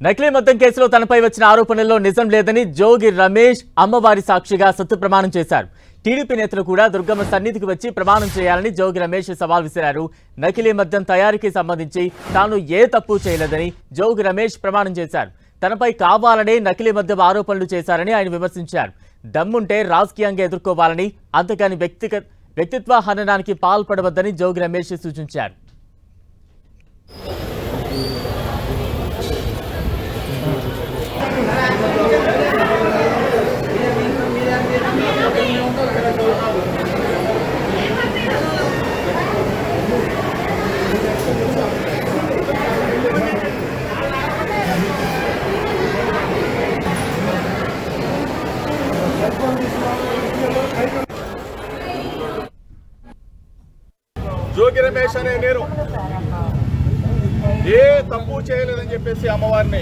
నకిలీ మద్యం కేసులో తనపై వచ్చిన ఆరోపణల్లో నిజం లేదని జోగి రమేష్ అమ్మవారి సాక్షిగా సత్య ప్రమాణం చేశారు. టీడీపీ నేతలు కూడా దుర్గమ్మ సన్నిధికి వచ్చి ప్రమాణం చేయాలని జోగి రమేష్ సవాల్ విసిరారు. నకిలీ మద్యం తయారీకి సంబంధించి తాను ఏ తప్పు చేయలేదని జోగి రమేష్ ప్రమాణం చేశారు. తనపై కావాలనే నకిలీ మద్యం ఆరోపణలు చేశారని ఆయన విమర్శించారు. దమ్ముంటే రాజకీయంగా ఎదుర్కోవాలని, అంతగాని వ్యక్తిత్వ హననానికి పాల్పడవద్దని జోగి రమేష్ సూచించారు. జోగి రమేష్ అనే ఏ తప్పు చేయలేదని చెప్పేసి అమ్మవారిని,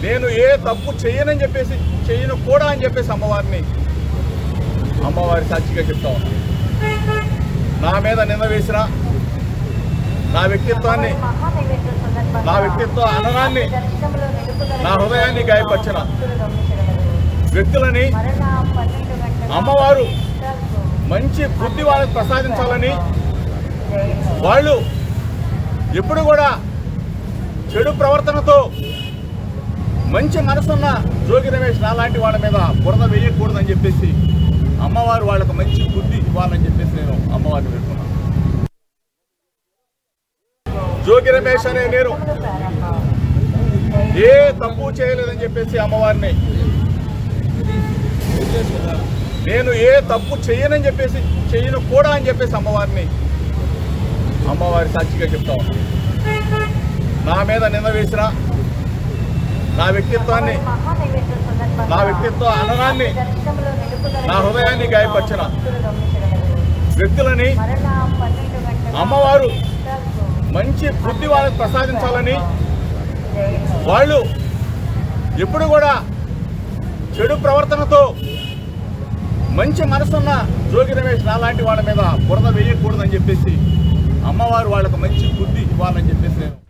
నేను ఏ తప్పు చేయనని చెప్పేసి, చేయను కూడా అని చెప్పేసి అమ్మవారి సాక్షిగా చెప్తా ఉన్నా. నా మీద నింద వేసిన, నా వ్యక్తిత్వ అననాన్ని, నా హృదయాన్ని గాయపరిచిన వ్యక్తులని అమ్మవారు మంచి బుద్ధి వాళ్ళకి ప్రసాదించాలని, వాళ్ళు ఎప్పుడు కూడా చెడు ప్రవర్తనతో మంచి మనసున్న జోగి రమేష్ నాలాంటి వాళ్ళ మీద బురద వేయకూడదని చెప్పేసి అమ్మవారు వాళ్ళకు మంచి బుద్ధి ఇవ్వాలని చెప్పేసి నేను అమ్మవారిని పెట్టుకున్నాను. జోగి రమేష్ అనే ఏ తప్పు చేయలేదని చెప్పేసి అమ్మవారిని, నేను ఏ తప్పు చేయనని చెప్పేసి, చేయను కూడా అని చెప్పేసి అమ్మవారి సాక్షిగా చెప్తా ఉన్నా. నా మీద నింద వేసిన, నా వ్యక్తిత్వ అననాన్ని, నా హృదయాన్ని గాయపరిచిన వ్యక్తులని అమ్మవారు మంచి బుద్ధి వాళ్ళకి ప్రసాదించాలని, వాళ్ళు ఎప్పుడు కూడా చెడు ప్రవర్తనతో మంచి మనసున్న జోగి రమేష్ నాలాంటి వాళ్ళ మీద బురద వేయకూడదని చెప్పేసి అమ్మవారు వాళ్ళకు మంచి బుద్ధి ఇవ్వాలని చెప్పేసి నేను